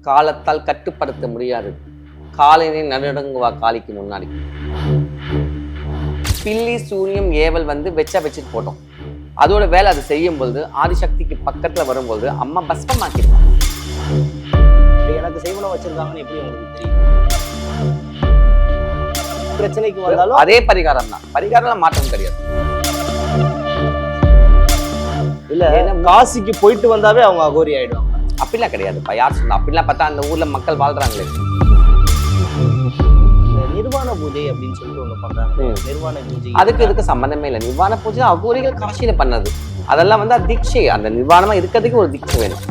காலத்தால் கட்டுப்படுத்த முடியாது. காலனை நடுநடுங்குவா காளிக்கு முன்னாடி. பில்லி சூனியம் ஏவல் வந்து வச்சுட்டு போட்டோம். அதோட வேலை அது செய்யும் பொழுது ஆதிசக்திக்கு பக்கத்துல வரும்போது அம்மா பஸ்பமாக்கிடுவாங்க. எனக்கு செய்வனம் வச்சிருக்காங்கன்னு எப்படி உங்களுக்கு தெரியும்? பிரச்சனைக்கு வந்தாலும் அதே பரிகாரம் தான். பரிகாரம் மாற்றம் கிடையாது. இல்ல காசிக்கு போயிட்டு வந்தாவே அவங்க அகோரி ஆயிடுவாங்க. அப்படிலாம் கிடையாதுப்பா. யார் சொன்னா? அப்படிலாம் பார்த்தா அந்த ஊர்ல மக்கள் வாழ்றாங்களே. நிர்வாண பூஜை அப்படின்னு சொல்லிட்டு ஒண்ணு பண்றாங்க. நிர்வாண பூஜை அதுக்கு இதுக்கு சம்பந்தமே இல்லை. நிர்வாண பூஜை அகோரிகள் காசியில பண்ணது. அதெல்லாம் வந்து தீட்சை. அந்த நிர்வாணமா இருக்கிறதுக்கு ஒரு தீட்சை வேணும்.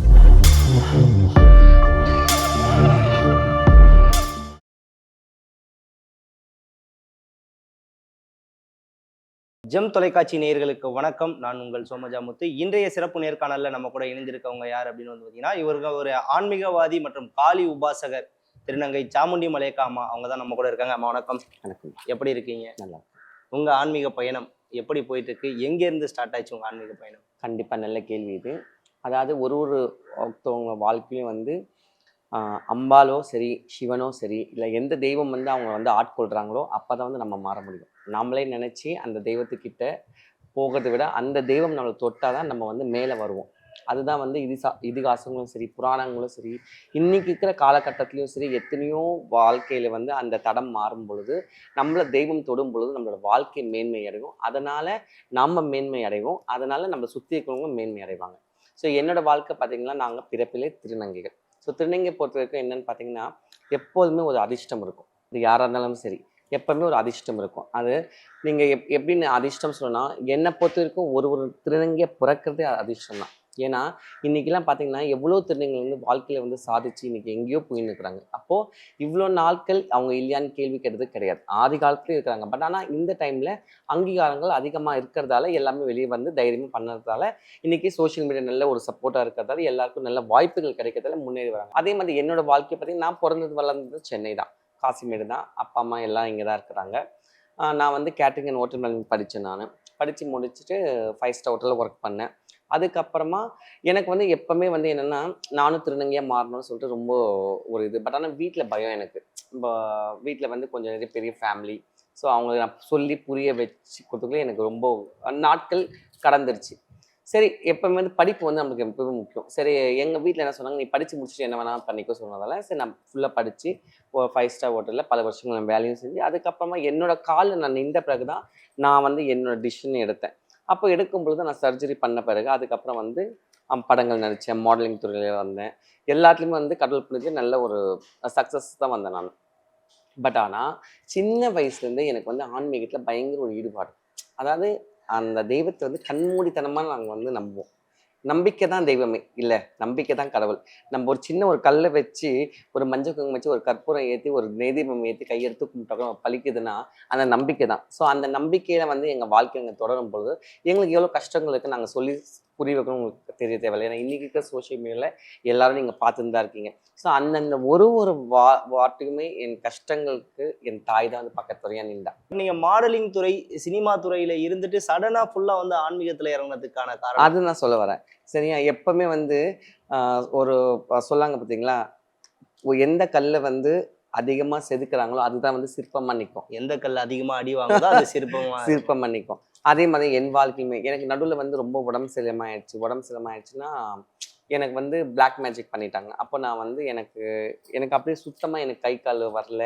ஜெம் தொலைக்காட்சி நேயர்களுக்கு வணக்கம். நான் உங்கள் சோமஜாமுத்து. இன்றைய சிறப்பு நேர்காணல்ல நம்ம கூட இணைந்திருக்கவங்க யார் அப்படின்னு வந்து பார்த்தீங்கன்னா, இவர்கள் ஒரு ஆன்மீகவாதி மற்றும் காளி உபாசகர் திருநங்கை சாமுண்டி மலையக்காமா. அவங்க தான் நம்ம கூட இருக்காங்க. அம்மா வணக்கம். வணக்கம். எப்படி இருக்கீங்க? நல்லா. உங்க ஆன்மீக பயணம் எப்படி போயிட்டு இருக்கு? எங்க இருந்து ஸ்டார்ட் ஆயிடுச்சு உங்க ஆன்மீக பயணம்? கண்டிப்பா நல்ல கேள்வி இது. அதாவது ஒருத்தவங்க வாழ்க்கையும் வந்து அம்பாலோ சரி, சிவனோ சரி, இல்லை எந்த தெய்வம் வந்து அவங்க வந்து ஆட்கொள்றாங்களோ அப்பதான் வந்து நம்ம மாற முடியும். நாமளே நினைச்சு அந்த தெய்வத்துக்கிட்ட போகிறத விட அந்த தெய்வம் நம்மளை தொட்டாதான் நம்ம வந்து மேலே வருவோம். அதுதான் வந்து இதிகாசங்களும் சரி, புராணங்களும் சரி, இன்னைக்கு இருக்கிற காலகட்டத்திலையும் சரி, எத்தனையோ வாழ்க்கையில வந்து அந்த தடம் மாறும் பொழுது நம்மள தெய்வம் தொடும் பொழுது நம்மளோட வாழ்க்கை மேன்மை அடையும். அதனால நம்ம மேன்மை அடைவோம். அதனால நம்ம சுற்றி இருக்கிறவங்களும் மேன்மை அடைவாங்க. ஸோ என்னோட வாழ்க்கை பார்த்தீங்கன்னா, நாங்கள் பிறப்பிலே திருநங்கைகள். ஸோ திருநங்கை பொறுத்த வரைக்கும் என்னன்னு பார்த்தீங்கன்னா, எப்போதுமே ஒரு அதிர்ஷ்டம் இருக்கும். இது யாராக இருந்தாலும் சரி, எப்பவுமே ஒரு அதிர்ஷ்டம் இருக்கும். அது நீங்கள் எப்படின்னு அதிர்ஷ்டம் சொன்னால், என்னை பொறுத்த வரைக்கும் ஒரு திருநங்கையை பிறக்கிறதே அதிர்ஷ்டம் தான். ஏன்னா இன்னைக்கெல்லாம் பார்த்தீங்கன்னா எவ்வளோ திருநங்கைகள் வந்து வாழ்க்கையில் வந்து சாதிச்சு இன்னைக்கு எங்கேயோ போயின்னு இருக்கிறாங்க. அப்போது இவ்வளோ நாட்கள் அவங்க இல்லையான்னு கேள்வி கேட்டது கிடையாது. ஆதி காலத்துலேயும் இருக்கிறாங்க. பட் ஆனால் இந்த டைமில் அங்கீகாரங்கள் அதிகமாக இருக்கிறதால எல்லாமே வெளியே வந்து தைரியமாக பண்ணுறதால இன்னைக்கு சோஷியல் மீடியா நல்ல ஒரு சப்போர்ட்டாக இருக்கிறதால எல்லாருக்கும் நல்ல வாய்ப்புகள் கிடைக்கிறதால முன்னேறி வராங்க. அதே மாதிரி என்னோட வாழ்க்கையை பார்த்தீங்கன்னா, நான் பிறந்தது வளர்ந்தது சென்னை தான், காசிமேடு தான். அப்பா அம்மா எல்லாம் இங்கே தான் இருக்கிறாங்க. நான் வந்து கேட்ரிங் அண்ட் ஹோட்டல் மேனேஜ்மெண்ட் படித்தேன். நான் படித்து முடிச்சுட்டு 5 ஸ்டார் ஹோட்டலில் ஒர்க் பண்ணேன். அதுக்கப்புறமா எனக்கு வந்து எப்பவுமே வந்து என்னென்னா, நானும் திருநங்கையாக மாறணும்னு சொல்லிட்டு ரொம்ப ஒரு இது. பட் ஆனால் வீட்டில் பயம் எனக்கு. வீட்டில் வந்து கொஞ்சம் நிறைய பெரிய ஃபேமிலி. ஸோ அவங்களுக்கு நான் சொல்லி புரிய வச்சு கொடுத்துக்குள்ளே எனக்கு ரொம்ப நாட்கள் கடந்துருச்சு. சரி, எப்பவுமே வந்து படிப்பு வந்து நம்மளுக்கு எப்பவுமே முக்கியம். சரி, எங்கள் வீட்டில் என்ன சொன்னாங்க, நீ படித்து முடிச்சுட்டு என்ன வேணால் பண்ணிக்கோ சொன்னதால சரி நான் ஃபுல்லாக படித்து 5 ஸ்டார் ஹோட்டலில் பல வருஷங்கள் நான் வேலையும் செஞ்சு அதுக்கப்புறமா என்னோட காலில் நான் நின்ற பிறகு தான் நான் வந்து என்னோட டிசிஷன் எடுத்தேன். அப்போ எடுக்கும்பொழுது நான் சர்ஜரி பண்ண பிறகு அதுக்கப்புறம் வந்து படங்கள் நடித்தேன், மாடலிங் துறையில் வந்தேன். எல்லாத்துலேயுமே வந்து கடவுள் புரிஞ்சு நல்ல ஒரு சக்ஸஸ் தான் வந்தேன் நான். பட் ஆனால் சின்ன வயசுலேருந்தே எனக்கு வந்து ஆன்மீகத்தில் பயங்கர ஒரு ஈடுபாடு. அதாவது அந்த தெய்வத்தை வந்து கண்மூடித்தனமாக நாங்கள் வந்து நம்புவோம். நம்பிக்கை தான் தெய்வமே, இல்லை நம்பிக்கை தான் கடவுள். நம்ம ஒரு சின்ன ஒரு கல்லை வச்சு ஒரு மஞ்சள் குங்குமம் வச்சு ஒரு கற்பூரம் ஏற்றி ஒரு நெய்தீபம் ஏற்றி கையெடுத்து கும்பிட்டோம் பழிக்குதுன்னா அந்த நம்பிக்கை தான். ஸோ அந்த நம்பிக்கையில வந்து எங்கள் வாழ்க்கை எங்கள் தொடரும் பொழுது எங்களுக்கு எவ்வளோ கஷ்டங்கள் இருக்குது நாங்கள் சொல்லி புரிய வைக்கணும் உங்களுக்கு தெரிய தேவையில்லை. ஏன்னா இன்னைக்கு இருக்கிற சோஷியல் மீடியாவில் எல்லாரும் நீங்கள் பார்த்துட்டு தான் இருக்கீங்க. ஸோ அந்தந்த ஒரு வாட்டுக்குமே என் கஷ்டங்களுக்கு என் தாய் தான் வந்து பக்கத்துறையாக நின்றா. நீங்கள் மாடலிங் துறை, சினிமா துறையில் இருந்துட்டு சடனாக ஃபுல்லாக வந்து ஆன்மீகத்தில் இறங்கினதுக்கான காரணம் அது நான் சொல்ல வரேன். சரியா, எப்பவுமே வந்து ஒரு சொல்லாங்க பார்த்தீங்களா, எந்த கல்லை வந்து அதிகமாக செதுக்குறாங்களோ அதுதான் வந்து சிற்பமாக நிற்கும். எந்த கல் அதிகமாக அடி வாங்குதோ அது சிற்பமாக நிற்கும். அதே மாதிரி என் வாழ்க்கையுமே எனக்கு நடுவில் வந்து ரொம்ப உடம்பு சரியில்லாமாயிடுச்சுன்னா எனக்கு வந்து பிளாக் மேஜிக் பண்ணிட்டாங்க. அப்போ நான் வந்து எனக்கு அப்படியே சுத்தமாக எனக்கு கை கால் வரல,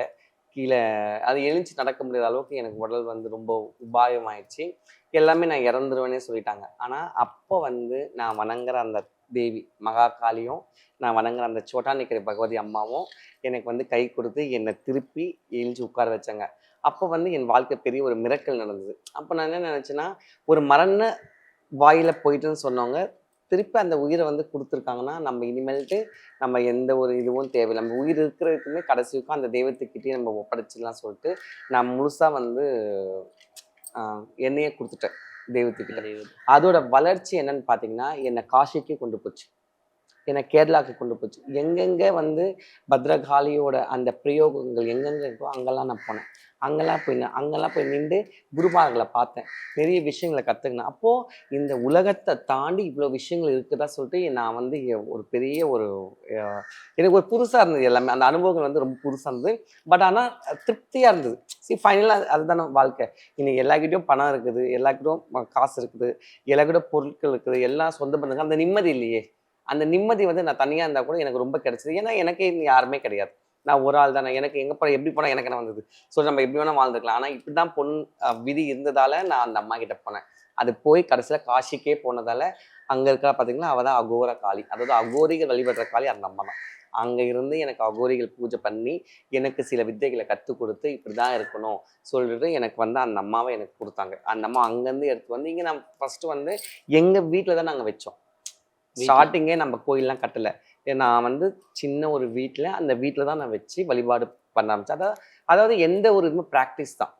கீழே அது எழுந்துச்சு நடக்க முடியாத அளவுக்கு எனக்கு உடல் வந்து ரொம்ப உபாயம் ஆயிடுச்சு. எல்லாமே நான் இறந்துருவேனே சொல்லிட்டாங்க. ஆனால் அப்போ வந்து நான் வணங்குற அந்த தேவி மகா காளியும் நான் வணங்குற அந்த சோட்டானிக்கரை பகவதி அம்மாவும் எனக்கு வந்து கை கொடுத்து என்னை திருப்பி எழுந்து உட்கார வச்சாங்க. அப்போ வந்து என் வாழ்க்கை பெரிய ஒரு மிரக்கல் நடந்தது. அப்போ நான் என்ன நினச்சேன்னா, ஒரு மரண வாயில் போயிட்டுன்னு சொன்னவங்க திருப்பி அந்த உயிரை வந்து கொடுத்துருக்காங்கன்னா நம்ம இனிமேல்ட்டு நம்ம எந்த ஒரு இதுவும் தேவையில்லை. நம்ம உயிர் இருக்கிறதுக்குமே கடைசிக்கும் அந்த தெய்வத்துக்கிட்டே நம்ம ஒப்படைச்சிடலாம் சொல்லிட்டு நான் முழுசாக வந்து என்னையே கொடுத்துட்டேன் தெய்வத்துக்கிட்ட. அதோட வளர்ச்சி என்னன்னு பார்த்தீங்கன்னா, என்னை காசிக்கு கொண்டு போச்சு. என்னை கேரளாவுக்கு கொண்டு போச்சு. எங்கெங்கே வந்து பத்ரகாளியோட அந்த பிரயோகங்கள் எங்கெங்கே இருக்கோ அங்கெல்லாம் நான் போனேன். அங்கெல்லாம் போய் நின்று குருமார்களை பார்த்தேன். நிறைய விஷயங்களை கற்றுக்கினேன். அப்போது இந்த உலகத்தை தாண்டி இவ்வளோ விஷயங்கள் இருக்குதா சொல்லிட்டு நான் வந்து ஒரு பெரிய ஒரு எனக்கு ஒரு புதுசாக இருந்தது எல்லாமே. அந்த அனுபவங்கள் வந்து ரொம்ப புதுசாக இருந்தது. பட் ஆனால் திருப்தியாக இருந்தது. ஃபைனலாக அதுதானே வாழ்க்கை. இன்னைக்கு எல்லாருக்கிட்டையும் பணம் இருக்குது, எல்லாருக்கிட்டையும் காசு இருக்குது, எல்லாருக்கிட்டையும் பொருட்கள் இருக்குது, எல்லாம் சொந்த பந்தங்கள். அந்த நிம்மதி இல்லையே. அந்த நிம்மதி வந்து நான் தனியாக இருந்தால் கூட எனக்கு ரொம்ப கிடைச்சது. ஏன்னா எனக்கே யாருமே கிடையாது. நான் ஒரு ஆள் தானே. எனக்கு எங்கே போனால் எப்படி போனால் எனக்கு என்ன வந்தது. ஸோ நம்ம எப்படி வேணால் வாழ்ந்துக்கலாம். ஆனால் இப்படி தான் விதி இருந்ததால் நான் அந்த அம்மா கிட்ட போனேன். அது போய் கடைசியில் காசிக்கே போனதால் அங்கே இருக்கிற பார்த்தீங்கன்னா அவள் தான் அகோர காளி. அதாவது அகோரிகள் வழிபடுற காளி அந்த அம்மா தான். அங்கே இருந்து எனக்கு அகோரிகள் பூஜை பண்ணி எனக்கு சில வித்தைகளை கற்றுக் கொடுத்து இப்படி தான் இருக்கணும் சொல்லிட்டு எனக்கு வந்து அந்த அம்மாவை எனக்கு கொடுத்தாங்க. அந்த அம்மா அங்கேருந்து எடுத்து வந்து இங்கே நான் ஃபஸ்ட்டு வந்து எங்கள் வீட்டில் தான் நாங்கள் வச்சோம். ஸ்டார்டிங்கே நம்ம கோயிலெலாம் கட்டலை. நான் வந்து சின்ன ஒரு வீட்டில் அந்த வீட்டில் தான் நான் வச்சு வழிபாடு பண்ண ஆரம்பித்தேன். அதாவது எந்த ஒரு இதுவுமே ப்ராக்டிஸ் தான்.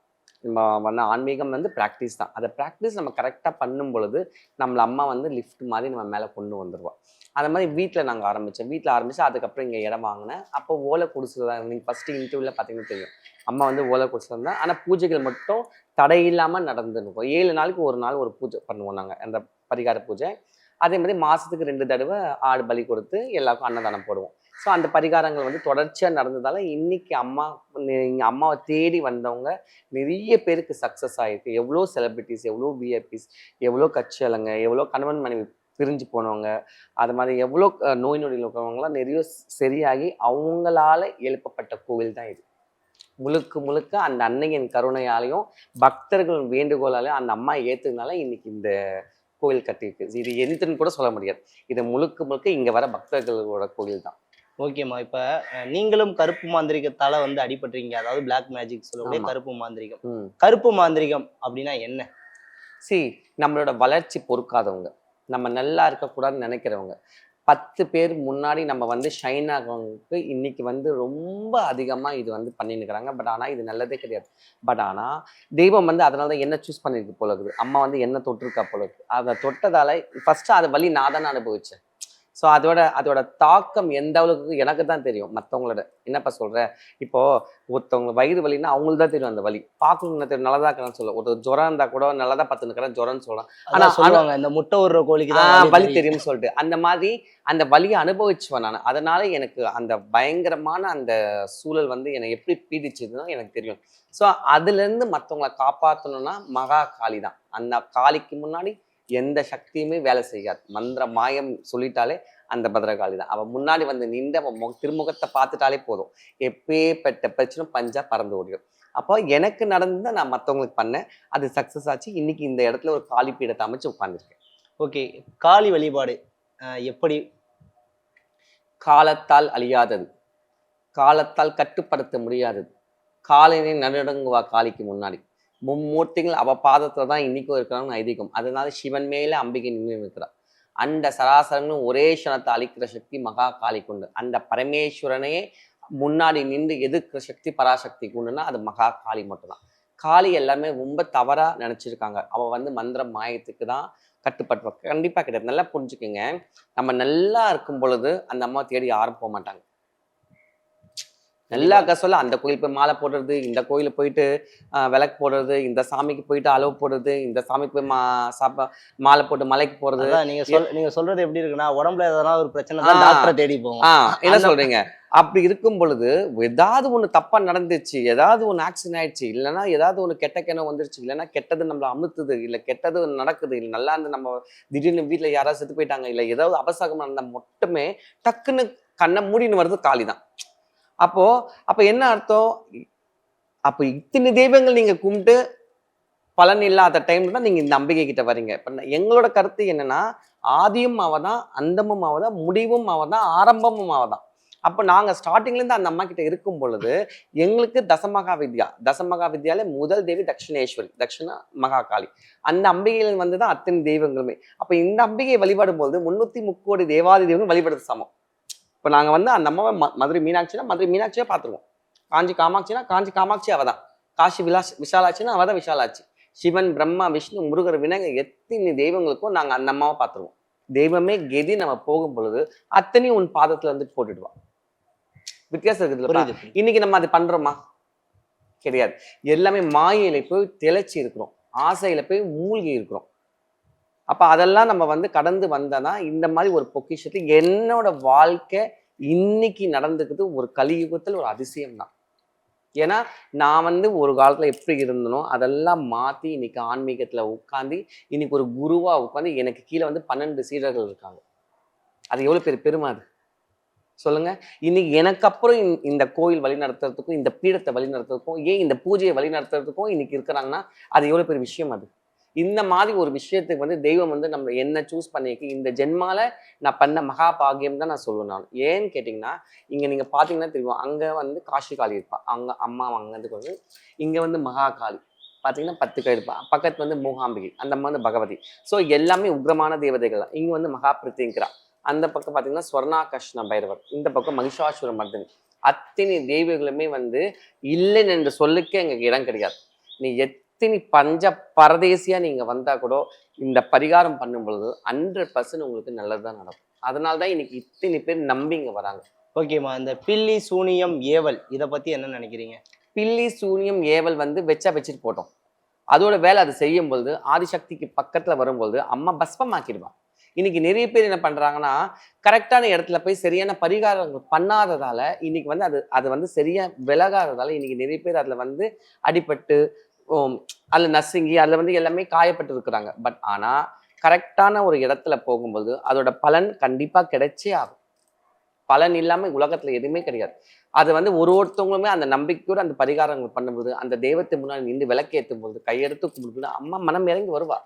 நம்ம வந்து ஆன்மீகம் வந்து ப்ராக்டிஸ் தான். அதை ப்ராக்டிஸ் நம்ம கரெக்டாக பண்ணும் பொழுது நம்மளை அம்மா வந்து லிஃப்ட் மாதிரி நம்ம மேலே கொண்டு வந்துடுவோம். அந்த மாதிரி வீட்டில் நாங்கள் ஆரம்பித்தோம். வீட்டில் ஆரம்பித்து அதுக்கப்புறம் இங்கே இடம் வாங்கினேன். அப்போ ஓலை குடிசை தான். நீங்கள் ஃபஸ்ட்டு இன்டர்வியூவில் பார்த்தீங்கன்னா தெரியும். அம்மா வந்து ஓலை குடிசை தான். ஆனால் பூஜைகள் மட்டும் தடையில்லாமல் நடந்துருக்கும். 7 நாளைக்கு ஒரு நாள் ஒரு பூஜை பண்ணுவோம் நாங்கள், அந்த பரிகார பூஜை. அதே மாதிரி மாதத்துக்கு 2 தடவை ஆடு பலி கொடுத்து எல்லாருக்கும் அன்னதானம் போடுவோம். ஸோ அந்த பரிகாரங்கள் வந்து தொடர்ச்சியாக நடந்ததால் இன்றைக்கி அம்மாவை தேடி வந்தவங்க நிறைய பேருக்கு சக்ஸஸ் ஆகிருக்கு. எவ்வளோ செலிப்ரிட்டிஸ், எவ்வளோ விஐபிஸ், எவ்வளோ கட்சியாளங்க, எவ்வளோ கணவன் மனைவி பிரிஞ்சு போனவங்க, அது மாதிரி எவ்வளோ நோய் நொடியில் இருக்கிறவங்களாம் நிறைய சரியாகி அவங்களால எழுப்பப்பட்ட கோவில் தான் இது. முழுக்க முழுக்க அந்த அன்னையின் கருணையாலையும் பக்தர்கள் வேண்டுகோளாலையும் அந்த அம்மா ஏற்றுனால இன்னைக்கு இந்த கோவில் கட்டியிருக்கு. இது எதுன்னு கூட சொல்ல முடியாது. இது முழுக்க முழுக்க இங்கே வர பக்தர்களோட கோவில் தான். ஓகேம்மா. இப்போ நீங்களும் கருப்பு மாந்திரிகத்தால வந்து அடிபட்டுறீங்க. அதாவது பிளாக் மேஜிக் சொல்லக்கூடிய கருப்பு மாந்திரிகம். கருப்பு மாந்திரிகம் அப்படின்னா என்ன? நம்மளோட வளர்ச்சி பொறுக்காதவங்க, நம்ம நல்லா இருக்கக்கூடாதுன்னு நினைக்கிறவங்க, 10 பேர் முன்னாடி நம்ம வந்து ஷைன் ஆகிறவங்களுக்கு இன்னைக்கு வந்து ரொம்ப அதிகமாக இது வந்து பண்ணின்னுக்கிறாங்க. பட் ஆனால் இது நல்லதே கிடையாது. பட் ஆனால் தெய்வம் வந்து அதனால தான் என்ன சூஸ் பண்ணியிருக்கு போல இருக்குது. அம்மா வந்து என்ன தொட்டிருக்கா போல இருக்குது. அதை தொட்டதால் ஃபஸ்ட்டு அதை வலி நான் தானே அனுபவித்தேன். ஸோ அதோட தாக்கம் எந்த அளவுக்கு எனக்கு தான் தெரியும். மற்றவங்களோட என்னப்பா சொல்கிறேன், இப்போது ஒருத்தவங்க வயிறு வலின்னா அவங்களுக்கு தான் தெரியும் அந்த வலி. பார்க்கணுன்னு தெரியும், நல்லதாக இருக்கிறான்னு சொல்ல. ஒரு ஜுரம் இருந்தால் கூட நல்லா தான் பார்த்துன்னுக்கிறேன் ஜுரம்னு சொல்லலாம். ஆனால் சொல்லுவாங்க இந்த முட்டை விடுற கோழிக்கு தான் வலி தெரியும்னு சொல்லிட்டு அந்த மாதிரி அந்த வலியை அனுபவிச்சுவேன் நான். அதனால எனக்கு அந்த பயங்கரமான அந்த சூழல் வந்து என்னை எப்படி பீடிச்சதுன்னு எனக்கு தெரியும். ஸோ அதுலேருந்து மற்றவங்களை காப்பாற்றணும்னா மகா காளி தான். அந்த காளிக்கு முன்னாடி எந்த சக்தியுமே வேலை செய்யாது. மந்திர மாயம் சொல்லிட்டாலே அந்த பத்ரகாளி தான். அவன் முன்னாடி வந்து நின்று அவன் திருமுகத்தை பார்த்துட்டாலே போதும், எப்பேற்பட்ட பிரச்சனை பஞ்சா பறந்து ஓடிடும். அப்போ எனக்கு நடந்து நான் மற்றவங்களுக்கு பண்ணேன், அது சக்ஸஸ் ஆச்சு. இன்னைக்கு இந்த இடத்துல ஒரு காளி பீடத்தை அமைச்சு உட்கார்ந்துருக்கேன். ஓகே, காளி வழிபாடு எப்படி? காலத்தால் அழியாதது, காலத்தால் கட்டுப்படுத்த முடியாதது. காலினை நடுநடுங்குவா காளிக்கு முன்னாடி. மும்மூர்த்திகள் அவ பாதத்துல தான் இன்னைக்கும் இருக்கிறாங்கன்னு ஐதீகம். அதனால சிவன் மேல அம்பிகை நின்று இருக்கிறார். அந்த சராசரங்களும் ஒரே க்ஷணத்தை அழிக்கிற சக்தி மகா காளிக்கு உண்டு. அந்த பரமேஸ்வரனையே முன்னாடி நின்று எதிர்க்கிற சக்தி பராசக்திக்கு உண்டுன்னா அது மகா காளி மட்டும்தான். காளி எல்லாமே ரொம்ப தவறா நினைச்சிருக்காங்க. அவ வந்து மந்திர மாயத்துக்கு தான் கட்டுப்பட்டு. கண்டிப்பா கிடையாது. நல்லா புரிஞ்சுக்குங்க. நம்ம நல்லா இருக்கும் பொழுது அந்த அம்மா தேடி யாரும் போக மாட்டாங்க. நல்லா சொல்ல அந்த கோயில் போய் மாலை போடுறது, இந்த கோயிலுக்கு போயிட்டு விளக்கு போடுறது, இந்த சாமிக்கு போயிட்டு அளவு போடுறது, இந்த சாமிக்கு போய் மாலை போட்டு மலைக்கு போறது. நீங்க சொல்றது எப்படி இருக்குன்னா, உடம்புல எதனா ஒரு பிரச்சனை டாக்டரை தேடி போவோம். என்ன சொல்றீங்க? அப்படி இருக்கும் பொழுது ஏதாவது ஒண்ணு தப்பா நடந்துச்சு, ஏதாவது ஒண்ணு ஆக்சிடென்ட் ஆயிடுச்சு, இல்லைன்னா ஏதாவது ஒண்ணு கெட்ட கிணம் வந்துருச்சு, இல்லைன்னா கெட்டது நம்மள அமுத்துது, இல்ல கெட்டது நடக்குது, இல்லை நல்லா இருந்து நம்ம திடீர்னு வீட்டுல யாராவது செத்து போயிட்டாங்க, இல்ல ஏதாவது அபசகம் நடந்தா மட்டுமே டக்குன்னு கண்ணை மூடின்னு வருது காளி தான். அப்போ என்ன அர்த்தம்? அப்போ இத்தனை தெய்வங்கள் நீங்க கும்பிட்டு பலன் இல்லாத டைம்ல தான் நீங்க இந்த அம்பிகை கிட்ட வரீங்க. இப்ப எங்களோட கருத்து என்னன்னா, ஆதியும் அவதான், அந்தமும் அவதான், முடிவும் அவதான், ஆரம்பமும் அவதான். அப்போ நாங்க ஸ்டார்டிங்ல இருந்து அந்த அம்மா கிட்ட இருக்கும் பொழுது எங்களுக்கு தசமகா வித்யால முதல் தேவி தட்சிணேஸ்வரி, தட்சிண மகாகாளி. அந்த அம்பிகையில் வந்துதான் அத்தனை தெய்வங்களுமே. அப்ப இந்த அம்பிகையை வழிபாடும் போது 303 கோடி தேவாதி தெய்வங்கள் வழிபடுறது சமம். இப்போ நாங்கள் வந்து அந்த அம்மாவை மதுரை மீனாட்சினா மதுரை மீனாட்சியாக பார்த்துருவோம். காஞ்சி காமாட்சினா காஞ்சி காமாட்சி அவள் தான். காசி விஷாலாட்சினா அவள் தான் விஷாலாட்சி. சிவன், பிரம்மா, விஷ்ணு, முருகர், விநாயகர் எத்தனை தெய்வங்களுக்கும் நாங்கள் அந்த அம்மாவை பார்த்துருவோம். தெய்வமே கெதி நம்ம போகும் பொழுது அத்தனையும் உன் பாதத்துல வந்து போட்டுடுவா. வித்தியாசம் இருக்குதுல்லப்பா. புரியுது புரியுது. இன்னைக்கு நம்ம அது பண்றோமா? கிடையாது. எல்லாமே மாயையில போய் திளைச்சி இருக்கிறோம். ஆசையில போய் மூழ்கி இருக்கிறோம். அப்ப அதெல்லாம் நம்ம வந்து கடந்து வந்தனா இந்த மாதிரி ஒரு பொக்கிஷத்தை என்னோட வாழ்க்கை இன்னைக்கு நடந்துக்குது ஒரு கலியுகத்தில் ஒரு அதிசயம் தான். ஏன்னா நான் வந்து ஒரு காலத்துல எப்படி இருந்தனோ அதெல்லாம் மாத்தி இன்னைக்கு ஆன்மீகத்துல உட்காந்து இன்னைக்கு ஒரு குருவா உட்காந்து எனக்கு கீழே வந்து 12 சீடர்கள் இருக்காங்க. அது எவ்வளவு பெரிய பெருமை அது சொல்லுங்க. இன்னைக்கு எனக்கு அப்புறம் இந்த கோயில் வழி நடத்துறதுக்கும் இந்த பீடத்தை வழி நடத்துறதுக்கும் ஏன் இந்த பூஜையை வழி நடத்துறதுக்கும் இன்னைக்கு இருக்கிறாங்கன்னா அது எவ்வளவு பெரிய விஷயம் அது. இந்த மாதிரி ஒரு விஷயத்துக்கு வந்து தெய்வம் வந்து நம்ம என்ன சூஸ் பண்ணிருக்கு இந்த ஜென்மால நான் பண்ண மகா பாகியம் தான் நான் சொல்லுவேன். நான் ஏன்னு கேட்டிங்கன்னா இங்க நீங்க பாத்தீங்கன்னா தெரியும் அங்க வந்து காஷி காளி இருப்பா, அங்க அம்மா அங்கதுக்கு வந்து இங்க வந்து மகா காளி பாத்தீங்கன்னா 10 கை இருப்பா, பக்கத்து வந்து மூகாம்பிகை, அந்த மாதிரி வந்து பகவதி. ஸோ எல்லாமே உக்ரமான தேவதைகள் தான். இங்க வந்து மகா பிரித்திங்கிறா, அந்த பக்கம் பாத்தீங்கன்னா ஸ்வர்ணாகர்ஷ்ண பைரவர், இந்த பக்கம் மகிஷாசுர மர்தினி. அத்தனை தெய்வங்களுமே வந்து இல்லைன்னு என்று சொல்லுக்கே எங்களுக்கு இடம் கிடையாது. நீ எத்தனை பஞ்ச பரதேசியா நீங்க வந்தா கூட இந்த பரிகாரம் பண்ணும் பொழுது 100% உங்களுக்கு நல்லதுதான் நடக்கும். அதனால்தான் இன்னைக்கு இத்தனை பேர் நம்பி இங்க வராங்க. ஓகேம்மா, இந்த பில்லி சூனியம் ஏவல் இதை பத்தி என்ன நினைக்கிறீங்க? பில்லி சூனியம் ஏவல் வந்து வச்சுட்டு போட்டோம். அதோட வேலை அது செய்யும் பொழுது ஆதிசக்திக்கு பக்கத்துல வரும்பொழுது அம்மா பஸ்பமாக்கிடுவா. இன்னைக்கு நிறைய பேர் என்ன பண்றாங்கன்னா கரெக்டான இடத்துல போய் சரியான பரிகாரங்கள் பண்ணாததால இன்னைக்கு வந்து அது வந்து சரியா விலகாததால இன்னைக்கு நிறைய பேர் அதுல வந்து அடிபட்டு அதுல நசுங்கி அதுல வந்து எல்லாமே காயப்பட்டு இருக்கிறாங்க. பட் ஆனா கரெக்டான ஒரு இடத்துல போகும்போது அதோட பலன் கண்டிப்பா கிடைச்சே ஆகும். பலன் இல்லாம உலகத்துல எதுவுமே கிடையாது. அது வந்து ஒருத்தவங்களுமே அந்த நம்பிக்கையோட அந்த பரிகாரங்கள் பண்ணும்போது அந்த தெய்வத்தை முன்னாடி நின்று விளக்கேற்றும் போது கையெடுத்து கும்பிடும்போது அம்மா மனம் இறங்கி வருவா.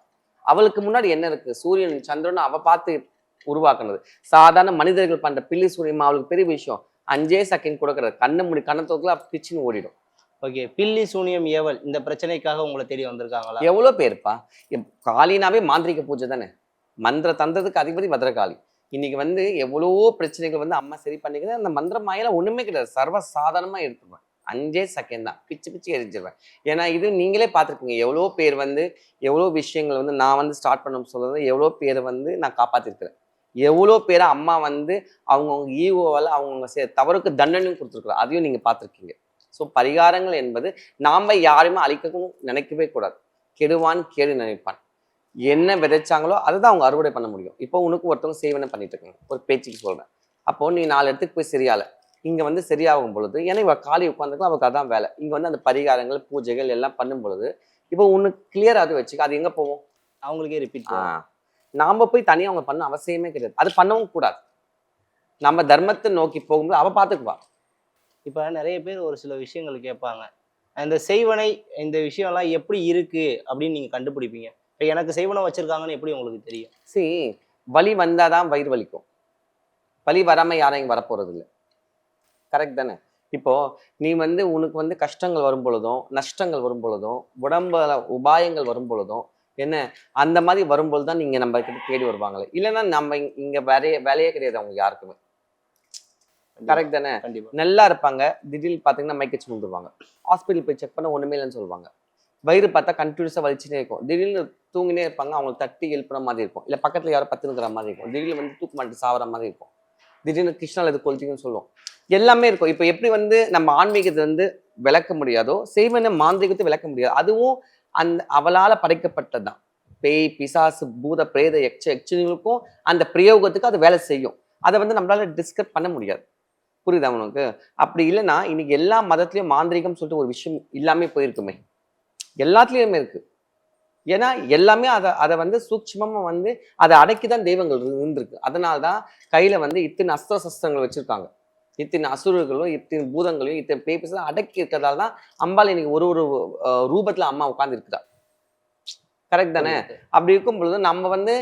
அவளுக்கு முன்னாடி என்ன இருக்கு? சூரியன் சந்திரன் அவ பார்த்து உருவாக்குனது. சாதாரண மனிதர்கள் பண்ற பில்லி சூரியமா அவளுக்கு பெரிய விஷயம். 5 செகண்ட் கொடுக்கறது, கண்ணு மூடி கண்ணத்தோக்குள்ள பிச்சுன்னு ஓடிடும். ஓகே, பில்லி சூனியம் ஏவல் இந்த பிரச்சனைக்காக உங்களை தேடி வந்திருக்காங்களா? எவ்வளவு பேருப்பா. காளினாவே மாந்திரிக பூஜை தானே. மந்திர தந்ததுக்கு அதிபதி பத்ரகாளி. இன்னைக்கு வந்து எவ்வளவோ பிரச்சனைகள் வந்து அம்மா சரி பண்ணிக்கிறது. அந்த மந்திர மாயில ஒண்ணுமே கிடையாது, சர்வ சாதாரணமா எடுத்துருவேன். 5 செகண்ட் தான் பிச்சு பிச்சு எரிஞ்சிருவேன். ஏன்னா இது நீங்களே பார்த்துருக்கீங்க எவ்வளோ பேர் வந்து எவ்வளோ விஷயங்கள் வந்து நான் வந்து ஸ்டார்ட் பண்ண சொல்றது எவ்வளோ பேரை வந்து நான் காப்பாத்திருக்கிறேன். எவ்வளோ பேரை அம்மா வந்து அவங்கவுங்க ஈகோவால் அவங்கவுங்க தவறுக்கு தண்டனையும் கொடுத்துருக்குறோம். அதையும் நீங்க பார்த்துருக்கீங்க. ஸோ பரிகாரங்கள் என்பது நாம யாரையுமே அழிக்கவும் நினைக்கவே கூடாது. கெடுவான் கேடு நினைப்பான். என்ன விதைச்சாங்களோ அதுதான் அவங்க அறுவடை பண்ண முடியும். இப்போ உனக்கு ஒருத்தவங்க சேவனை பண்ணிட்டு இருக்காங்க, ஒரு பேச்சுக்கு சொல்றேன். அப்போ நீ 4 இடத்துக்கு போய் சரியால இங்க வந்து சரியாகும் பொழுது ஏன்னா இவ காலி உட்காந்துக்கலாம், அவருக்கு அதான் வேலை. இங்க வந்து அந்த பரிகாரங்கள் பூஜைகள் எல்லாம் பண்ணும் பொழுது இப்போ உனக்கு கிளியராக வச்சுக்க அது எங்க போவோம்? அவங்களுக்கே ரிப்பீட். நாம போய் தனியாக அவங்க பண்ண அவசியமே கிடையாது. அது பண்ணவும் கூடாது. நம்ம தர்மத்தை நோக்கி போகும்போது அவ பார்த்துக்குவா. இப்ப நிறைய பேர் ஒரு சில விஷயங்கள் கேட்பாங்க, இந்த செய்வனை இந்த விஷயம்லாம் எப்படி இருக்கு அப்படின்னு நீங்க கண்டுபிடிப்பீங்க? இப்ப எனக்கு செய்வனை வச்சிருக்காங்கன்னு எப்படி உங்களுக்கு தெரியும்? சரி, வலி வந்தாதான் வயிறு வலிக்கும். வலி வராம யாரும் இங்க வரப்போறது இல்லை. கரெக்ட் தானே? இப்போ நீ வந்து உனக்கு வந்து கஷ்டங்கள் வரும் பொழுதும் நஷ்டங்கள் வரும் பொழுதும் உடம்புல உபாயங்கள் வரும் பொழுதும் என்ன அந்த மாதிரி வரும்பொழுது தான் நீங்க நம்ம கிட்ட தேடி வருவாங்களே. இல்லைன்னா நம்ம இங்க வேலையே கிடையாது அவங்க யாருக்குமே. கரெக்ட் தானே? கண்டிப்பா. நல்லா இருப்பாங்க, திடீர்னு பாத்தீங்கன்னா மைக்கச்சு வந்துருவாங்க. ஹாஸ்பிட்டல் போய் செக் பண்ண ஒண்ணுமே இல்லைன்னு சொல்லுவாங்க. வயிறு பார்த்தா கண்டினியூஸா வலிச்சுட்டே இருக்கும். திடீர்னு தூங்கினே இருப்பாங்க, அவங்களுக்கு தட்டி எழுப்புற மாதிரி இருக்கும். இல்ல பக்கத்துல யாரோ பத்துனுக்கிற மாதிரி இருக்கும். திடீர்னு வந்து தூக்கு மாட்டு சாவற மாதிரி இருக்கும். திடீர்னு கிருஷ்ணால இது கொளுத்திங்கன்னு சொல்லுவோம். எல்லாமே இருக்கும். இப்ப எப்படி வந்து நம்ம ஆன்மீகத்தை வந்து விளக்க முடியாதோ செய்வன மாந்திரிகத்தை விளக்க முடியாது. அதுவும் அந்த அவளால படைக்கப்பட்டதுதான். பேய் பிசாசு பூத பிரேத எச்சங்களுக்கும் அந்த பிரயோகத்துக்கு அது வேலை செய்யும். அதை வந்து நம்மளால டிஸ்கஸ் பண்ண முடியாது. புரியுதா உனக்கு? அப்படி இல்லைன்னா இன்னைக்கு எல்லா மதத்திலயும் மாந்திரிகம் சொல்லிட்டு ஒரு விஷயம் இல்லாம போயிருக்குமே. எல்லாத்துலயுமே இருக்கு. ஏன்னா எல்லாமே அதை வந்து சூட்சமா வந்து அதை அடக்கிதான் தெய்வங்கள் இருந்திருக்கு. அதனால்தான் கையில வந்து இத்தனை அஸ்திர சஸ்திரங்கள் வச்சிருக்காங்க. இத்தனை அசுரர்களும் இத்தனை பூதங்களையும் இத்தனை பேப்பர்ஸ் அடக்கி இருக்கிறதால தான் அம்பாள் இன்னைக்கு ஒரு ரூபத்துல அம்மா உட்கார்ந்து இருக்குதா. கரெக்ட் தானே? அப்படி இருக்கும் பொழுது நம்ம வந்து